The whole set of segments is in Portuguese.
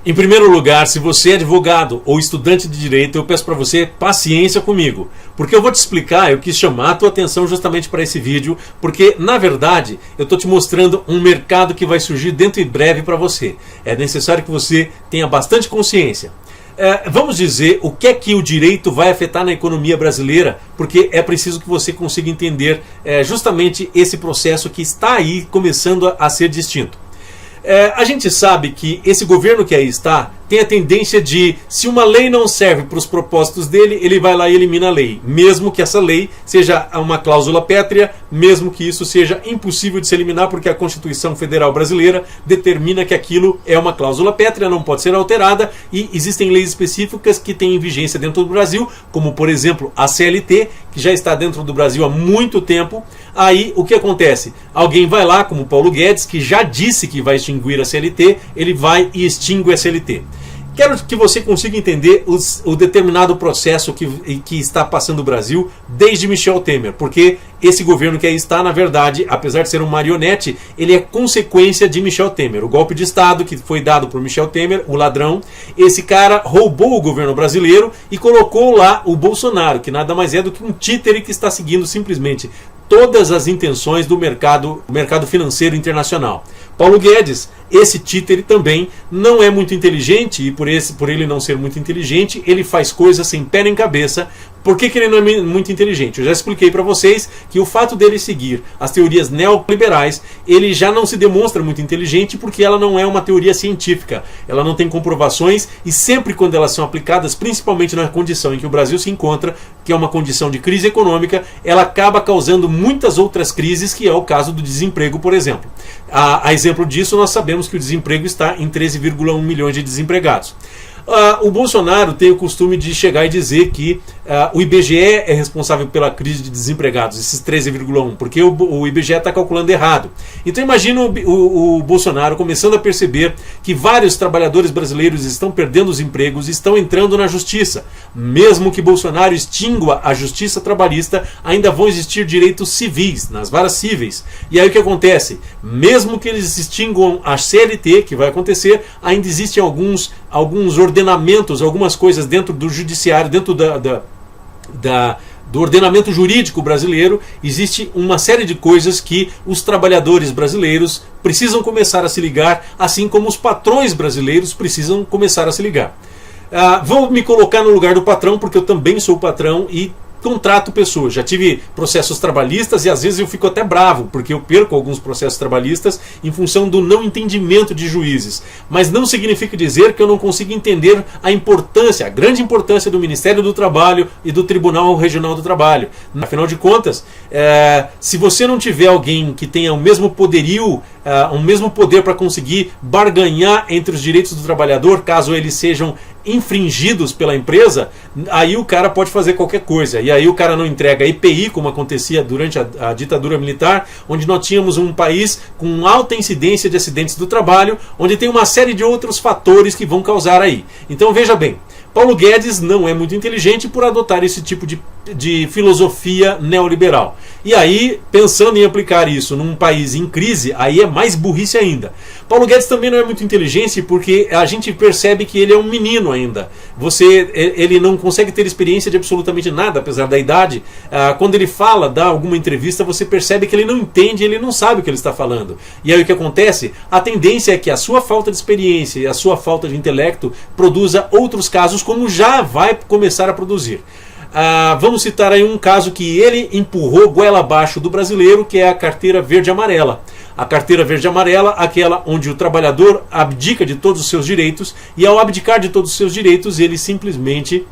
Em primeiro lugar, se você é advogado ou estudante de direito, eu peço para você paciência comigo, porque eu vou te explicar. Eu quis chamar a tua atenção justamente para esse vídeo, porque na verdade eu estou te mostrando um mercado que vai surgir dentro em breve para você. É necessário que você tenha bastante consciência. Vamos dizer o que é que o direito vai afetar na economia brasileira, porque é preciso que você consiga entender justamente esse processo que está aí começando a ser distinto. A gente sabe que esse governo que aí está tem a tendência de, se uma lei não serve para os propósitos dele, ele vai lá e elimina a lei, mesmo que essa lei seja uma cláusula pétrea, mesmo que isso seja impossível de se eliminar, porque a Constituição Federal Brasileira determina que aquilo é uma cláusula pétrea, não pode ser alterada, e existem leis específicas que têm vigência dentro do Brasil, como por exemplo a CLT, que já está dentro do Brasil há muito tempo. Aí o que acontece? Alguém vai lá, como Paulo Guedes, que já disse que vai extinguir a CLT, ele vai e extingue a CLT. Quero que você consiga entender o determinado processo que está passando o Brasil desde Michel Temer, porque esse governo que aí está, na verdade, apesar de ser um marionete, ele é consequência de Michel Temer. O golpe de Estado que foi dado por Michel Temer, o ladrão, esse cara roubou o governo brasileiro e colocou lá o Bolsonaro, que nada mais é do que um títere que está seguindo simplesmente todas as intenções do mercado financeiro internacional. Paulo Guedes, esse títere também não é muito inteligente, e por ele não ser muito inteligente, ele faz coisas sem pé nem cabeça. Por que ele não é muito inteligente? Eu já expliquei para vocês que o fato dele seguir as teorias neoliberais, ele já não se demonstra muito inteligente, porque ela não é uma teoria científica, ela não tem comprovações, e sempre quando elas são aplicadas, principalmente na condição em que o Brasil se encontra, que é uma condição de crise econômica, ela acaba causando muitas outras crises, que é o caso do desemprego, por exemplo. A exemplo disso, nós sabemos que o desemprego está em 13,1 milhões de desempregados. O Bolsonaro tem o costume de chegar e dizer que o IBGE é responsável pela crise de desempregados, esses 13,1, porque o IBGE está calculando errado. Então imagina o Bolsonaro começando a perceber que vários trabalhadores brasileiros estão perdendo os empregos, estão entrando na justiça. Mesmo que Bolsonaro extingua a justiça trabalhista, ainda vão existir direitos civis, nas varas cíveis. E aí o que acontece? Mesmo que eles extinguam a CLT, que vai acontecer, ainda existem alguns ordenamentos, algumas coisas dentro do judiciário, dentro do ordenamento jurídico brasileiro, existe uma série de coisas que os trabalhadores brasileiros precisam começar a se ligar, assim como os patrões brasileiros precisam começar a se ligar. Vou me colocar no lugar do patrão, porque eu também sou patrão e contrato pessoas. Já tive processos trabalhistas e às vezes eu fico até bravo, porque eu perco alguns processos trabalhistas em função do não entendimento de juízes. Mas não significa dizer que eu não consigo entender a importância, a grande importância do Ministério do Trabalho e do Tribunal Regional do Trabalho. Afinal de contas, se você não tiver alguém que tenha o mesmo poderio, o mesmo poder para conseguir barganhar entre os direitos do trabalhador, caso eles sejam infringidos pela empresa, aí o cara pode fazer qualquer coisa. E aí o cara não entrega IPI, como acontecia durante a ditadura militar, onde nós tínhamos um país com alta incidência de acidentes do trabalho, onde tem uma série de outros fatores que vão causar aí. Então veja bem, Paulo Guedes não é muito inteligente por adotar esse tipo de filosofia neoliberal. E aí, pensando em aplicar isso num país em crise, aí é mais burrice ainda. Paulo Guedes também não é muito inteligente porque a gente percebe que ele é um menino ainda. Ele não consegue ter experiência de absolutamente nada, apesar da idade. Quando ele fala, dá alguma entrevista, você percebe que ele não entende, ele não sabe o que ele está falando. E aí o que acontece? A tendência é que a sua falta de experiência e a sua falta de intelecto produza outros casos, como já vai começar a produzir. Vamos citar aí um caso que ele empurrou goela abaixo do brasileiro, que é a carteira verde-amarela. A carteira verde-amarela, aquela onde o trabalhador abdica de todos os seus direitos, e ao abdicar de todos os seus direitos, ele simplesmente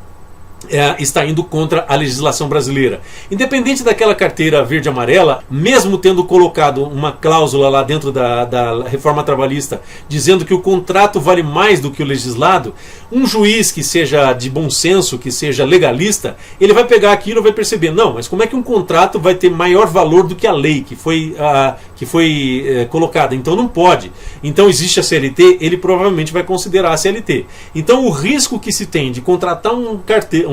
está indo contra a legislação brasileira. Independente daquela carteira verde-amarela, mesmo tendo colocado uma cláusula lá dentro da reforma trabalhista, dizendo que o contrato vale mais do que o legislado, um juiz que seja de bom senso, que seja legalista, ele vai pegar aquilo e vai perceber, não, mas como é que um contrato vai ter maior valor do que a lei que foi colocada? Então não pode. Então existe a CLT, ele provavelmente vai considerar a CLT. Então o risco que se tem de contratar um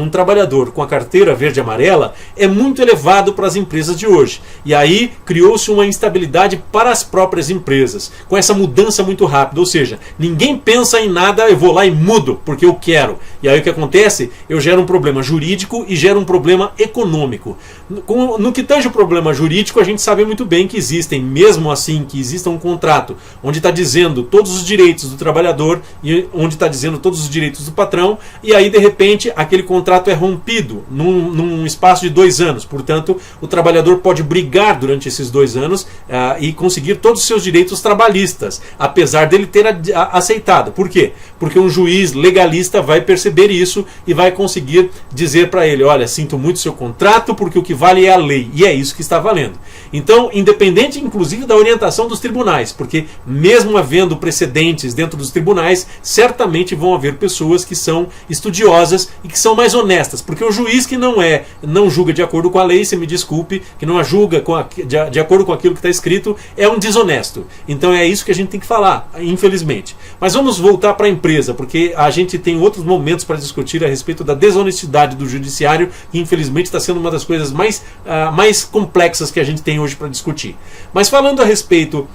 um trabalhador com a carteira verde e amarela é muito elevado para as empresas de hoje. E aí criou-se uma instabilidade para as próprias empresas, com essa mudança muito rápida. Ou seja, ninguém pensa em nada, eu vou lá e mudo, porque eu quero. E aí o que acontece? Eu gero um problema jurídico e gero um problema econômico. No que tange o problema jurídico, a gente sabe muito bem que existem, mesmo assim, que exista um contrato onde está dizendo todos os direitos do trabalhador e onde está dizendo todos os direitos do patrão, e aí de repente aquele contrato é rompido num espaço de 2 anos. Portanto, o trabalhador pode brigar durante esses 2 anos e conseguir todos os seus direitos trabalhistas, apesar dele ter aceitado. Por quê? Porque um juiz legalista vai perceber isso e vai conseguir dizer para ele: olha, sinto muito seu contrato, porque o que vale é a lei, e é isso que está valendo. Então, independente inclusive da orientação dos tribunais, porque mesmo havendo precedentes dentro dos tribunais, certamente vão haver pessoas que são estudiosas e que são mais honestas, porque o juiz que não julga de acordo com a lei, se me desculpe, que não a julga de acordo com aquilo que está escrito, é um desonesto. Então é isso que a gente tem que falar, infelizmente. Mas vamos voltar para a empresa, porque a gente tem outros momentos para discutir a respeito da desonestidade do judiciário, que infelizmente está sendo uma das coisas mais complexas que a gente tem hoje para discutir. Mas falando a respeito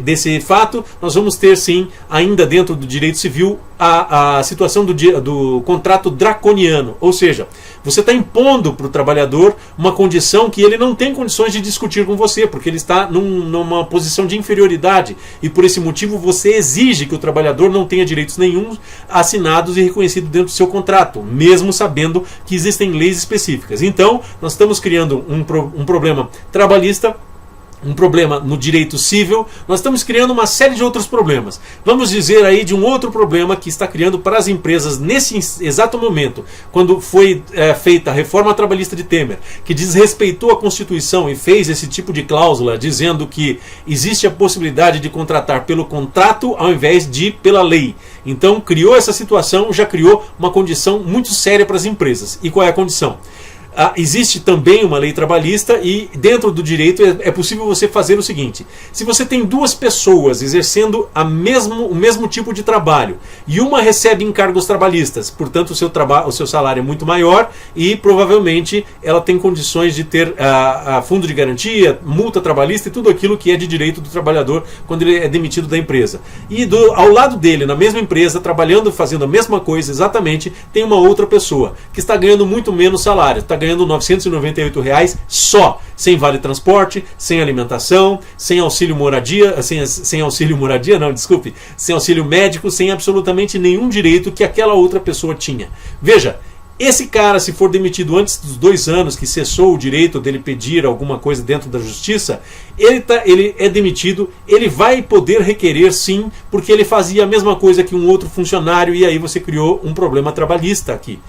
desse fato, nós vamos ter sim, ainda dentro do direito civil, a situação do contrato draconiano. Ou seja, você está impondo para o trabalhador uma condição que ele não tem condições de discutir com você, porque ele está numa posição de inferioridade, e por esse motivo você exige que o trabalhador não tenha direitos nenhum assinados e reconhecidos dentro do seu contrato, mesmo sabendo que existem leis específicas. Então, nós estamos criando um problema trabalhista, um problema no direito civil, nós estamos criando uma série de outros problemas. Vamos dizer aí de um outro problema que está criando para as empresas nesse exato momento, quando foi feita a reforma trabalhista de Temer, que desrespeitou a Constituição e fez esse tipo de cláusula, dizendo que existe a possibilidade de contratar pelo contrato ao invés de pela lei. Então criou essa situação, já criou uma condição muito séria para as empresas. E qual é a condição? Existe também uma lei trabalhista, e dentro do direito é possível você fazer o seguinte: se você tem 2 pessoas exercendo o mesmo tipo de trabalho, e uma recebe encargos trabalhistas, portanto o seu salário é muito maior, e provavelmente ela tem condições de ter fundo de garantia, multa trabalhista e tudo aquilo que é de direito do trabalhador quando ele é demitido da empresa. E ao lado dele, na mesma empresa, trabalhando, fazendo a mesma coisa exatamente, tem uma outra pessoa que está ganhando muito menos salário, está ganhando R$ 998 só, sem vale transporte, sem alimentação, sem auxílio moradia, sem auxílio moradia, não, desculpe, sem auxílio médico, sem absolutamente nenhum direito que aquela outra pessoa tinha. Veja, esse cara, se for demitido antes dos 2 anos, que cessou o direito dele pedir alguma coisa dentro da justiça, ele é demitido, ele vai poder requerer sim, porque ele fazia a mesma coisa que um outro funcionário, e aí você criou um problema trabalhista aqui.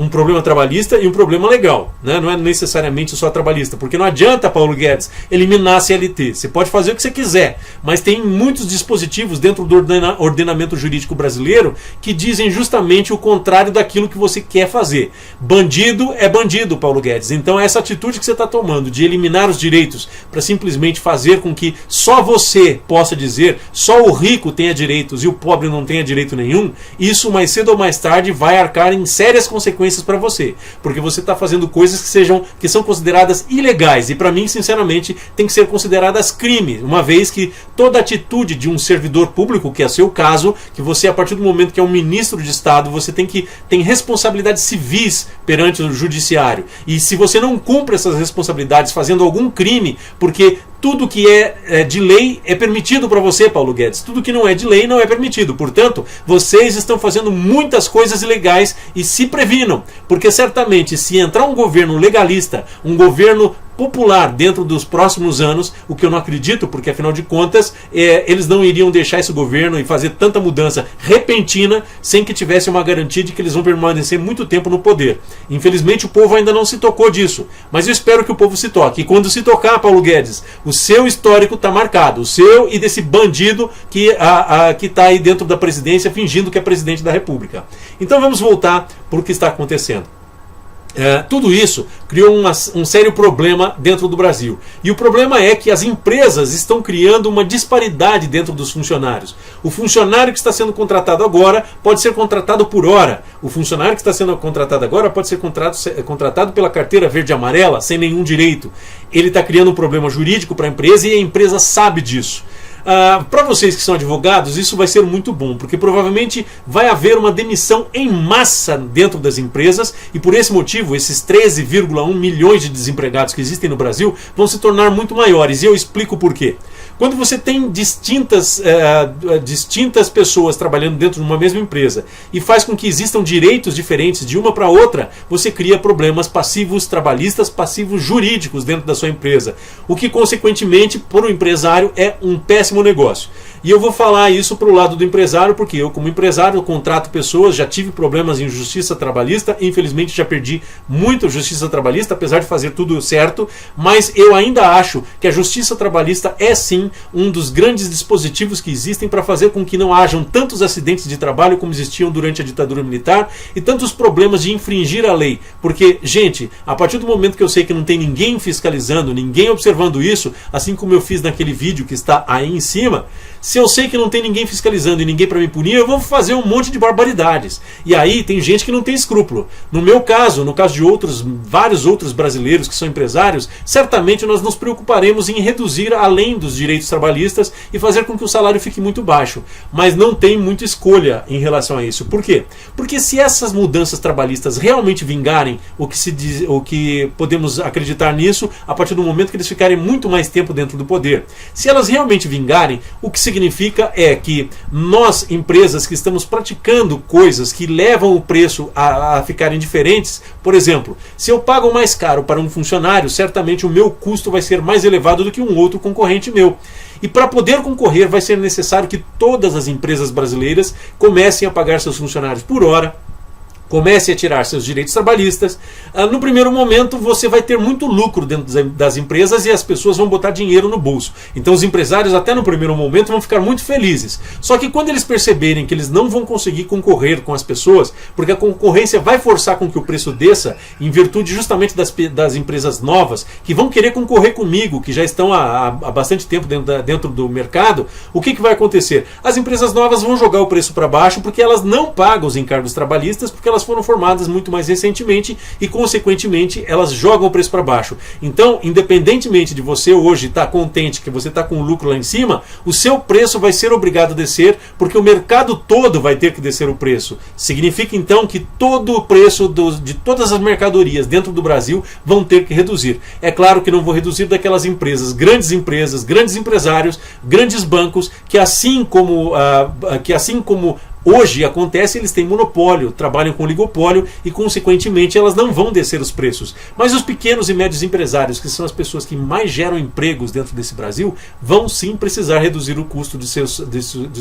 Um problema trabalhista e um problema legal, né? Não é necessariamente só trabalhista, porque não adianta, Paulo Guedes, eliminar a CLT. Você pode fazer o que você quiser, mas tem muitos dispositivos dentro do ordenamento jurídico brasileiro que dizem justamente o contrário daquilo que você quer fazer. Bandido é bandido, Paulo Guedes. Então essa atitude que você está tomando de eliminar os direitos para simplesmente fazer com que só você possa dizer, só o rico tenha direitos e o pobre não tenha direito nenhum, isso mais cedo ou mais tarde vai arcar em sérias consequências para você, porque você está fazendo coisas que são consideradas ilegais, e para mim, sinceramente, tem que ser consideradas crime, uma vez que toda atitude de um servidor público, que é o seu caso, que você, a partir do momento que é um ministro de Estado, você tem responsabilidades civis perante o judiciário, e se você não cumpre essas responsabilidades fazendo algum crime, porque tudo que é de lei é permitido para você, Paulo Guedes. Tudo que não é de lei não é permitido. Portanto, vocês estão fazendo muitas coisas ilegais, e se previnam. Porque certamente, se entrar um governo legalista, um governo popular dentro dos próximos anos, o que eu não acredito, porque afinal de contas eles não iriam deixar esse governo e fazer tanta mudança repentina sem que tivesse uma garantia de que eles vão permanecer muito tempo no poder. Infelizmente o povo ainda não se tocou disso, mas eu espero que o povo se toque. E quando se tocar, Paulo Guedes, o seu histórico está marcado, o seu e desse bandido que está aí dentro da presidência fingindo que é presidente da República. Então vamos voltar para o que está acontecendo. Tudo isso criou um sério problema dentro do Brasil. E o problema é que as empresas estão criando uma disparidade dentro dos funcionários. O funcionário que está sendo contratado agora pode ser contratado por hora. O funcionário que está sendo contratado agora pode ser contratado pela carteira verde e amarela, sem nenhum direito. Ele está criando um problema jurídico para a empresa e a empresa sabe disso. Para vocês que são advogados, isso vai ser muito bom, porque provavelmente vai haver uma demissão em massa dentro das empresas e por esse motivo esses 13,1 milhões de desempregados que existem no Brasil vão se tornar muito maiores, e eu explico por quê. Quando você tem distintas pessoas trabalhando dentro de uma mesma empresa e faz com que existam direitos diferentes de uma para outra, você cria problemas passivos trabalhistas, passivos jurídicos dentro da sua empresa, o que consequentemente para o empresário é um péssimo negócio. E eu vou falar isso para o lado do empresário, porque eu, como empresário, contrato pessoas, já tive problemas em justiça trabalhista, infelizmente já perdi muito justiça trabalhista, apesar de fazer tudo certo, mas eu ainda acho que a justiça trabalhista é sim um dos grandes dispositivos que existem para fazer com que não hajam tantos acidentes de trabalho como existiam durante a ditadura militar e tantos problemas de infringir a lei. Porque, gente, a partir do momento que eu sei que não tem ninguém fiscalizando, ninguém observando isso, assim como eu fiz naquele vídeo que está aí em cima, se eu sei que não tem ninguém fiscalizando e ninguém para me punir, eu vou fazer um monte de barbaridades. E aí tem gente que não tem escrúpulo. No meu caso, no caso de vários outros brasileiros que são empresários, certamente nós nos preocuparemos em reduzir além dos direitos trabalhistas e fazer com que o salário fique muito baixo. Mas não tem muita escolha em relação a isso. Por quê? Porque se essas mudanças trabalhistas realmente vingarem, o que podemos acreditar nisso a partir do momento que eles ficarem muito mais tempo dentro do poder. Se elas realmente vingarem, o que significa é que nós, empresas que estamos praticando coisas que levam o preço a ficarem diferentes, por exemplo, se eu pago mais caro para um funcionário, certamente o meu custo vai ser mais elevado do que um outro concorrente meu. E para poder concorrer vai ser necessário que todas as empresas brasileiras comecem a pagar seus funcionários por hora, comece a tirar seus direitos trabalhistas. No primeiro momento você vai ter muito lucro dentro das empresas e as pessoas vão botar dinheiro no bolso. Então os empresários até no primeiro momento vão ficar muito felizes. Só que quando eles perceberem que eles não vão conseguir concorrer com as pessoas, porque a concorrência vai forçar com que o preço desça, em virtude justamente das empresas novas, que vão querer concorrer comigo, que já estão há bastante tempo dentro do mercado, o que vai acontecer? As empresas novas vão jogar o preço para baixo porque elas não pagam os encargos trabalhistas, porque elas foram formadas muito mais recentemente e, consequentemente, elas jogam o preço para baixo. Então, independentemente de você hoje estar contente que você está com o lucro lá em cima, o seu preço vai ser obrigado a descer, porque o mercado todo vai ter que descer o preço. Significa, então, que todo o preço de todas as mercadorias dentro do Brasil vão ter que reduzir. É claro que não vou reduzir daquelas empresas, grandes empresários, grandes bancos, que assim como hoje acontece, eles têm monopólio, trabalham com oligopólio e, consequentemente, elas não vão descer os preços. Mas os pequenos e médios empresários, que são as pessoas que mais geram empregos dentro desse Brasil, vão sim precisar reduzir o custo de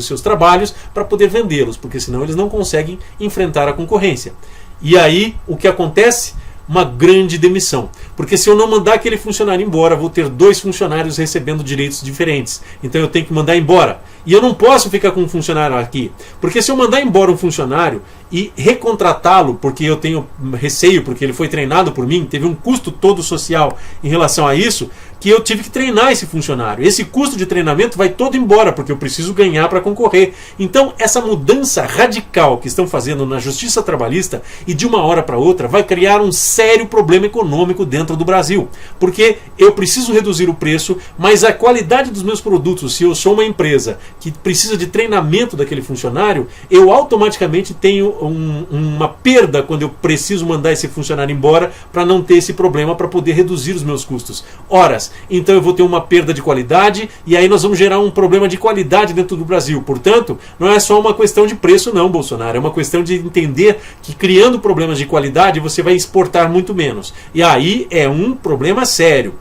seus trabalhos para poder vendê-los, porque senão eles não conseguem enfrentar a concorrência. E aí, o que acontece? Uma grande demissão. Porque se eu não mandar aquele funcionário embora, vou ter 2 funcionários recebendo direitos diferentes. Então eu tenho que mandar embora. E eu não posso ficar com um funcionário aqui. Porque se eu mandar embora um funcionário e recontratá-lo, porque eu tenho receio, porque ele foi treinado por mim, teve um custo todo social em relação a isso, que eu tive que treinar esse funcionário. Esse custo de treinamento vai todo embora, porque eu preciso ganhar para concorrer. Então essa mudança radical que estão fazendo na justiça trabalhista e de uma hora para outra vai criar um sério problema econômico dentro do Brasil. Porque eu preciso reduzir o preço, mas a qualidade dos meus produtos, se eu sou uma empresa que precisa de treinamento daquele funcionário, eu automaticamente tenho uma perda quando eu preciso mandar esse funcionário embora para não ter esse problema, para poder reduzir os meus custos. Horas. Então eu vou ter uma perda de qualidade e aí nós vamos gerar um problema de qualidade dentro do Brasil. Portanto, não é só uma questão de preço não, Bolsonaro. É uma questão de entender que criando problemas de qualidade você vai exportar muito menos. E aí é um problema sério.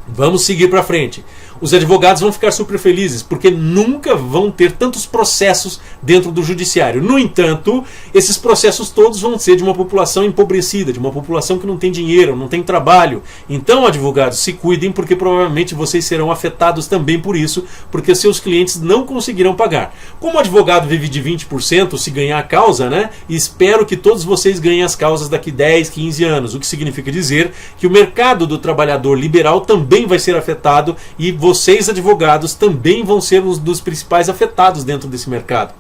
Vamos seguir para frente. Os advogados vão ficar super felizes, porque nunca vão ter tantos processos dentro do judiciário. No entanto, esses processos todos vão ser de uma população empobrecida, de uma população que não tem dinheiro, não tem trabalho. Então, advogados, se cuidem, porque provavelmente vocês serão afetados também por isso, porque seus clientes não conseguirão pagar. Como o advogado vive de 20% se ganhar a causa, né? E espero que todos vocês ganhem as causas daqui 10, 15 anos, o que significa dizer que o mercado do trabalhador liberal também vai ser afetado e vocês, advogados, também vão ser um dos principais afetados dentro desse mercado.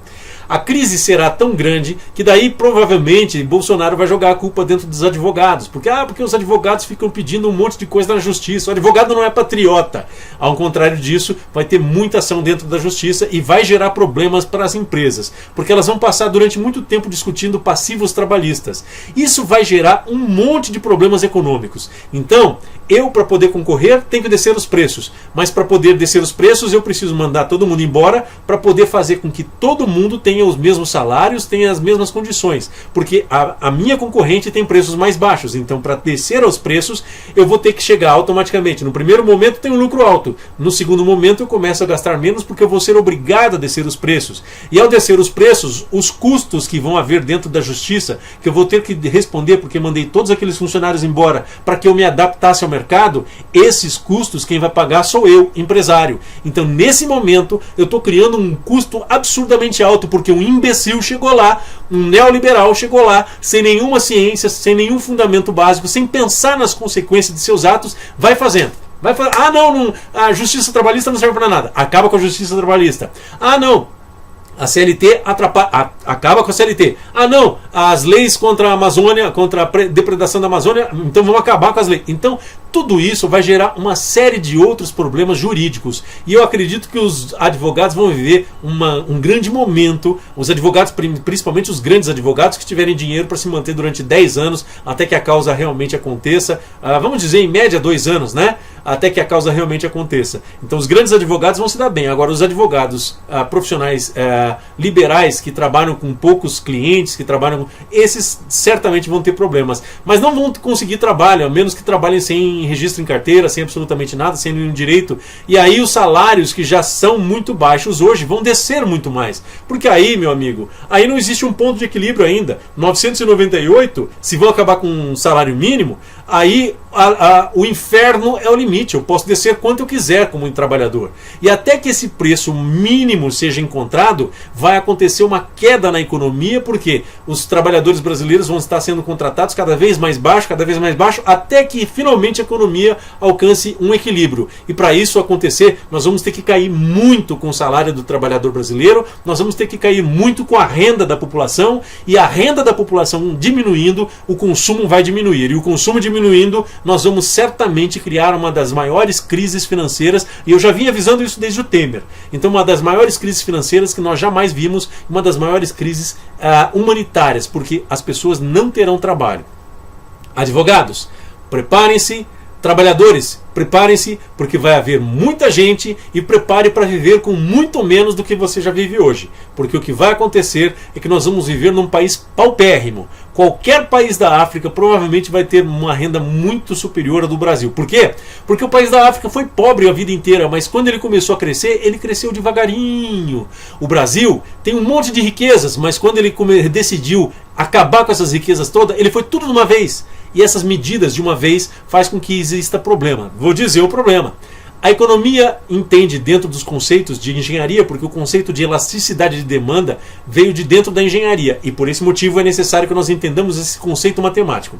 A crise será tão grande que daí provavelmente Bolsonaro vai jogar a culpa dentro dos advogados. Porque os advogados ficam pedindo um monte de coisa na justiça. O advogado não é patriota. Ao contrário disso, vai ter muita ação dentro da justiça e vai gerar problemas para as empresas. Porque elas vão passar durante muito tempo discutindo passivos trabalhistas. Isso vai gerar um monte de problemas econômicos. Então, eu, para poder concorrer, tenho que descer os preços. Mas para poder descer os preços, eu preciso mandar todo mundo embora para poder fazer com que todo mundo tenha os mesmos salários, tenha as mesmas condições. Porque a minha concorrente tem preços mais baixos. Então, para descer aos preços, eu vou ter que chegar automaticamente. No primeiro momento, tem um lucro alto. No segundo momento, eu começo a gastar menos porque eu vou ser obrigado a descer os preços. E ao descer os preços, os custos que vão haver dentro da justiça, que eu vou ter que responder porque mandei todos aqueles funcionários embora para que eu me adaptasse ao mercado, esses custos quem vai pagar sou eu, empresário. Então, nesse momento, eu estou criando um custo absurdamente alto, porque um imbecil chegou lá, um neoliberal chegou lá, sem nenhuma ciência, sem nenhum fundamento básico, sem pensar nas consequências de seus atos, vai fazendo. Vai falar, a justiça trabalhista não serve para nada. Acaba com a justiça trabalhista. A CLT acaba com a CLT. As leis contra a Amazônia, contra a depredação da Amazônia, então vamos acabar com as leis. Então, tudo isso vai gerar uma série de outros problemas jurídicos. E eu acredito que os advogados vão viver um grande momento, os advogados, principalmente os grandes advogados que tiverem dinheiro para se manter durante 10 anos, até que a causa realmente aconteça. Vamos dizer, em média, 2 anos, né? Até que a causa realmente aconteça. Então, os grandes advogados vão se dar bem. Agora, os advogados profissionais liberais que trabalham com poucos clientes, esses certamente vão ter problemas, mas não vão conseguir trabalho, a menos que trabalhem sem registro em carteira, sem absolutamente nada, sem nenhum direito. E aí os salários, que já são muito baixos hoje, vão descer muito mais, porque aí, meu amigo, aí não existe um ponto de equilíbrio ainda. 998, se vão acabar com um salário mínimo, aí o inferno é o limite. Eu posso descer quanto eu quiser como um trabalhador. E até que esse preço mínimo seja encontrado, vai acontecer uma queda na economia, porque os trabalhadores brasileiros vão estar sendo contratados cada vez mais baixo, até que finalmente a economia alcance um equilíbrio. E para isso acontecer, nós vamos ter que cair muito com o salário do trabalhador brasileiro, nós vamos ter que cair muito com a renda da população, e a renda da população diminuindo, o consumo vai diminuir. E o consumo diminuindo, nós vamos certamente criar uma das maiores crises financeiras, e eu já vim avisando isso desde o Temer. Então, uma das maiores crises financeiras que nós jamais vimos, uma das maiores crises humanitárias, porque as pessoas não terão trabalho. Advogados, preparem-se. Trabalhadores, preparem-se, porque vai haver muita gente, e prepare para viver com muito menos do que você já vive hoje. Porque o que vai acontecer é que nós vamos viver num país paupérrimo. Qualquer país da África provavelmente vai ter uma renda muito superior à do Brasil. Por quê? Porque o país da África foi pobre a vida inteira, mas quando ele começou a crescer, ele cresceu devagarinho. O Brasil tem um monte de riquezas, mas quando ele decidiu acabar com essas riquezas todas, ele foi tudo de uma vez. E essas medidas de uma vez faz com que exista problema. Vou dizer o problema. A economia entende dentro dos conceitos de engenharia, porque o conceito de elasticidade de demanda veio de dentro da engenharia, e por esse motivo é necessário que nós entendamos esse conceito matemático.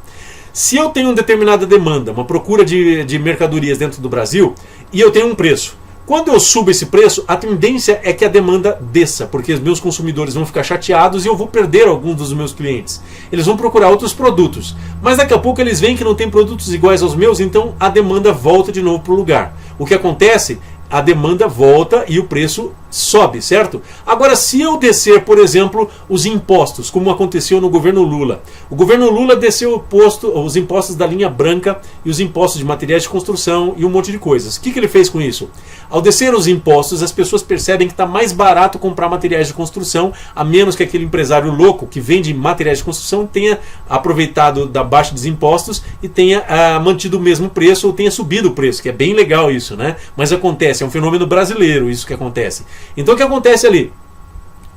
Se eu tenho uma determinada demanda, uma procura de mercadorias dentro do Brasil, e eu tenho um preço, quando eu subo esse preço, a tendência é que a demanda desça, porque os meus consumidores vão ficar chateados e eu vou perder alguns dos meus clientes. Eles vão procurar outros produtos, mas daqui a pouco eles veem que não tem produtos iguais aos meus, então a demanda volta de novo para o lugar. O que acontece? A demanda volta e o preço sobe, certo? Agora, se eu descer, por exemplo, os impostos, como aconteceu no governo Lula. O governo Lula desceu os impostos da linha branca e os impostos de materiais de construção e um monte de coisas. O que ele fez com isso? Ao descer os impostos, as pessoas percebem que está mais barato comprar materiais de construção, a menos que aquele empresário louco que vende materiais de construção tenha aproveitado da baixa dos impostos e tenha mantido o mesmo preço ou tenha subido o preço, que é bem legal isso, né? Mas acontece, é um fenômeno brasileiro isso que acontece. Então o que acontece ali?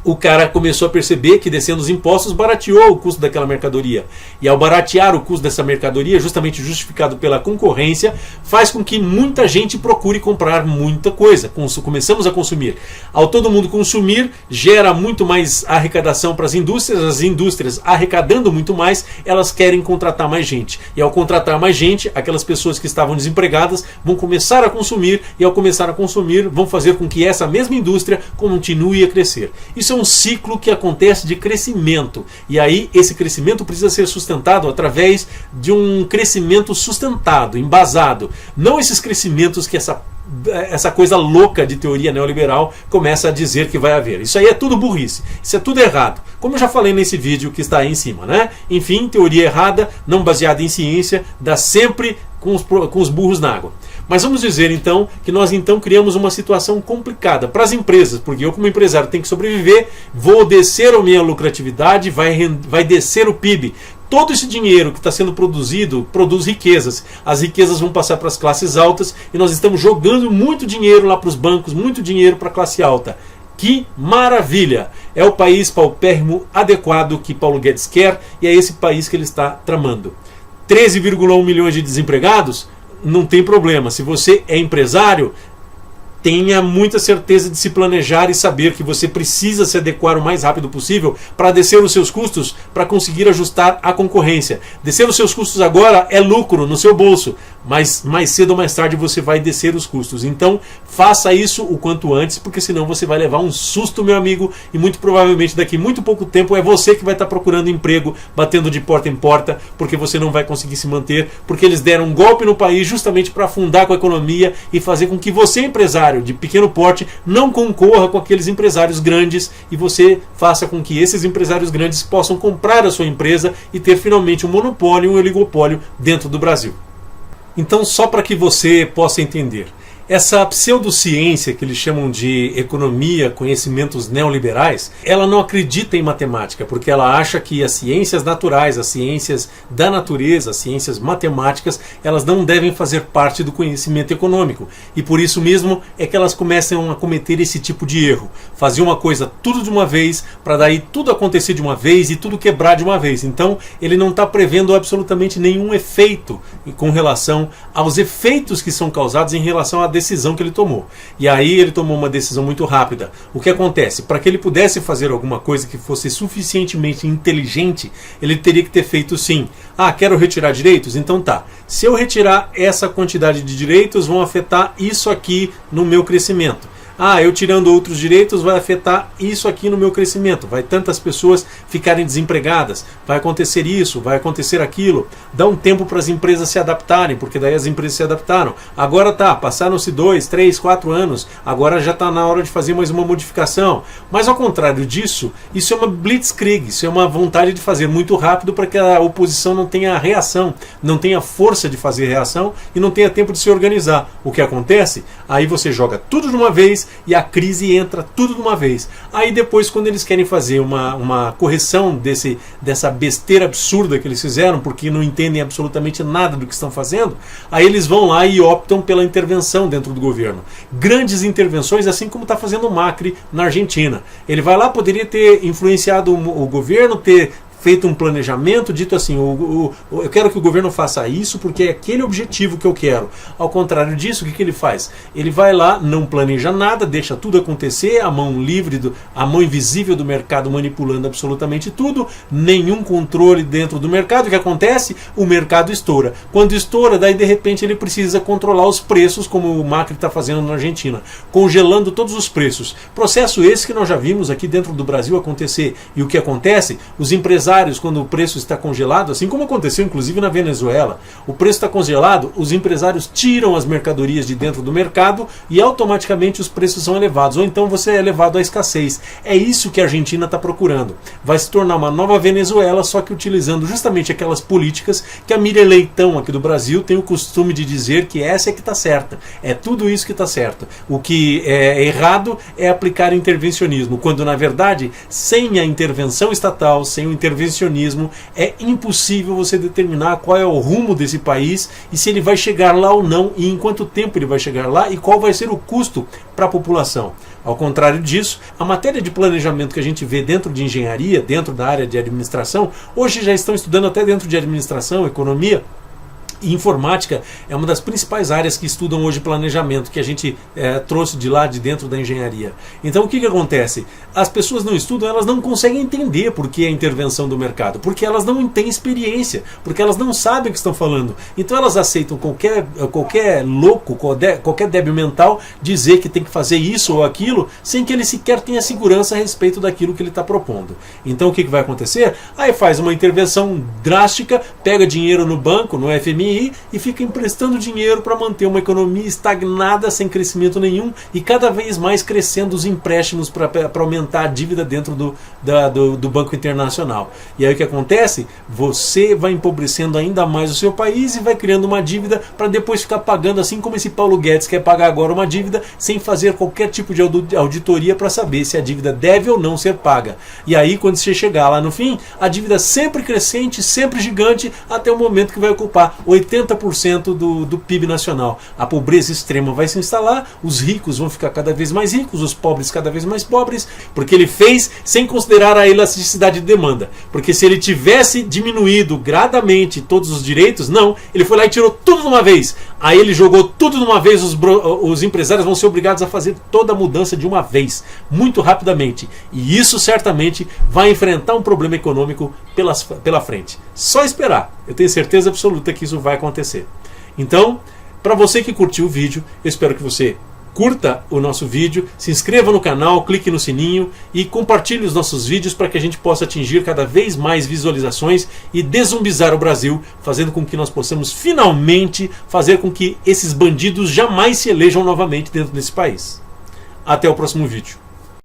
O cara começou a perceber que descendo os impostos barateou o custo daquela mercadoria. E ao baratear o custo dessa mercadoria, justamente justificado pela concorrência, faz com que muita gente procure comprar muita coisa. Começamos a consumir. Ao todo mundo consumir, gera muito mais arrecadação para as indústrias arrecadando muito mais, elas querem contratar mais gente. E ao contratar mais gente, aquelas pessoas que estavam desempregadas vão começar a consumir, e ao começar a consumir, vão fazer com que essa mesma indústria continue a crescer. Isso é um ciclo que acontece de crescimento. E aí esse crescimento precisa ser sustentado através de um crescimento sustentado, embasado. Não esses crescimentos que essa coisa louca de teoria neoliberal começa a dizer que vai haver. Isso aí é tudo burrice. Isso é tudo errado. Como eu já falei nesse vídeo que está aí em cima, né? Enfim, teoria errada, não baseada em ciência, dá sempre com os burros na água. Mas vamos dizer então que nós então criamos uma situação complicada para as empresas, porque eu como empresário tenho que sobreviver, vou descer a minha lucratividade, vai descer o PIB. Todo esse dinheiro que está sendo produzido produz riquezas. As riquezas vão passar para as classes altas e nós estamos jogando muito dinheiro lá para os bancos, muito dinheiro para a classe alta. Que maravilha! É o país paupérrimo adequado que Paulo Guedes quer e é esse país que ele está tramando. 13,1 milhões de desempregados? Não tem problema. Se você é empresário, tenha muita certeza de se planejar e saber que você precisa se adequar o mais rápido possível para descer os seus custos, para conseguir ajustar a concorrência. Descer os seus custos agora é lucro no seu bolso, mas mais cedo ou mais tarde você vai descer os custos. Então faça isso o quanto antes, porque senão você vai levar um susto, meu amigo, e muito provavelmente daqui muito pouco tempo é você que vai estar procurando emprego, batendo de porta em porta, porque você não vai conseguir se manter, porque eles deram um golpe no país justamente para afundar com a economia e fazer com que você, empresário de pequeno porte, não concorra com aqueles empresários grandes e você faça com que esses empresários grandes possam comprar a sua empresa e ter finalmente um monopólio, um oligopólio dentro do Brasil. Então, só para que você possa entender, essa pseudociência que eles chamam de economia, conhecimentos neoliberais, ela não acredita em matemática, porque ela acha que as ciências naturais, as ciências da natureza, as ciências matemáticas, elas não devem fazer parte do conhecimento econômico. E por isso mesmo é que elas começam a cometer esse tipo de erro. Fazer uma coisa tudo de uma vez, para daí tudo acontecer de uma vez e tudo quebrar de uma vez. Então ele não está prevendo absolutamente nenhum efeito com relação aos efeitos que são causados em relação à decisão que ele tomou. E aí ele tomou uma decisão muito rápida. O que acontece? Para que ele pudesse fazer alguma coisa que fosse suficientemente inteligente, ele teria que ter feito sim. Ah, quero retirar direitos? Então tá. Se eu retirar essa quantidade de direitos, vão afetar isso aqui no meu crescimento. Ah, eu tirando outros direitos vai afetar isso aqui no meu crescimento. Vai tantas pessoas ficarem desempregadas. Vai acontecer isso, vai acontecer aquilo. Dá um tempo para as empresas se adaptarem, porque daí as empresas se adaptaram. Agora tá, passaram-se 2, 3, 4 anos. Agora já está na hora de fazer mais uma modificação. Mas ao contrário disso, isso é uma blitzkrieg. Isso é uma vontade de fazer muito rápido para que a oposição não tenha reação, não tenha força de fazer reação e não tenha tempo de se organizar. O que acontece? Aí você joga tudo de uma vez e a crise entra tudo de uma vez. Aí depois, quando eles querem fazer uma correção dessa besteira absurda que eles fizeram, porque não entendem absolutamente nada do que estão fazendo, aí eles vão lá e optam pela intervenção dentro do governo. Grandes intervenções, assim como está fazendo o Macri na Argentina. Ele vai lá, poderia ter influenciado o governo, ter feito um planejamento, dito assim, eu quero que o governo faça isso porque é aquele objetivo que eu quero. Ao contrário disso, o que ele faz? Ele vai lá, não planeja nada, deixa tudo acontecer, a mão livre, a mão invisível do mercado manipulando absolutamente tudo, nenhum controle dentro do mercado. O que acontece? O mercado estoura. Quando estoura, daí de repente ele precisa controlar os preços, como o Macri está fazendo na Argentina, congelando todos os preços. Processo esse que nós já vimos aqui dentro do Brasil acontecer. E o que acontece? Os empresários empresários, quando o preço está congelado, assim como aconteceu inclusive na Venezuela, o preço está congelado, os empresários tiram as mercadorias de dentro do mercado e automaticamente os preços são elevados, ou então você é levado à escassez. É isso que a Argentina está procurando. Vai se tornar uma nova Venezuela, só que utilizando justamente aquelas políticas que a Miriam Leitão aqui do Brasil tem o costume de dizer que essa é que está certa. É tudo isso que está certo. O que é errado é aplicar intervencionismo, quando na verdade, sem a intervenção estatal, sem o intervencionismo, é impossível você determinar qual é o rumo desse país e se ele vai chegar lá ou não, e em quanto tempo ele vai chegar lá e qual vai ser o custo para a população. Ao contrário disso, a matéria de planejamento que a gente vê dentro de engenharia, dentro da área de administração, hoje já estão estudando até dentro de administração, economia, e informática é uma das principais áreas que estudam hoje planejamento, que a gente trouxe de lá de dentro da engenharia. Então o que acontece? As pessoas não estudam, elas não conseguem entender por que a intervenção do mercado, porque elas não têm experiência, porque elas não sabem o que estão falando. Então elas aceitam qualquer louco, qualquer débil mental dizer que tem que fazer isso ou aquilo, sem que ele sequer tenha segurança a respeito daquilo que ele está propondo. Então o que vai acontecer? Aí faz uma intervenção drástica, pega dinheiro no banco, no FMI, e fica emprestando dinheiro para manter uma economia estagnada, sem crescimento nenhum, e cada vez mais crescendo os empréstimos para aumentar a dívida dentro do Banco Internacional. E aí o que acontece? Você vai empobrecendo ainda mais o seu país e vai criando uma dívida para depois ficar pagando, assim como esse Paulo Guedes quer pagar agora uma dívida sem fazer qualquer tipo de auditoria para saber se a dívida deve ou não ser paga. E aí quando você chegar lá no fim, a dívida sempre crescente, sempre gigante, até o momento que vai ocupar 80% do PIB nacional. A pobreza extrema vai se instalar, os ricos vão ficar cada vez mais ricos, os pobres cada vez mais pobres, porque ele fez sem considerar a elasticidade de demanda. Porque se ele tivesse diminuído gradamente todos os direitos, não, ele foi lá e tirou tudo de uma vez. Aí ele jogou tudo de uma vez, os empresários vão ser obrigados a fazer toda a mudança de uma vez, muito rapidamente. E isso certamente vai enfrentar um problema econômico pela frente. Só esperar. Eu tenho certeza absoluta que isso vai acontecer. Então, para você que curtiu o vídeo, eu espero que você curta o nosso vídeo, se inscreva no canal, clique no sininho e compartilhe os nossos vídeos para que a gente possa atingir cada vez mais visualizações e dezumbizar o Brasil, fazendo com que nós possamos finalmente fazer com que esses bandidos jamais se elejam novamente dentro desse país. Até o próximo vídeo.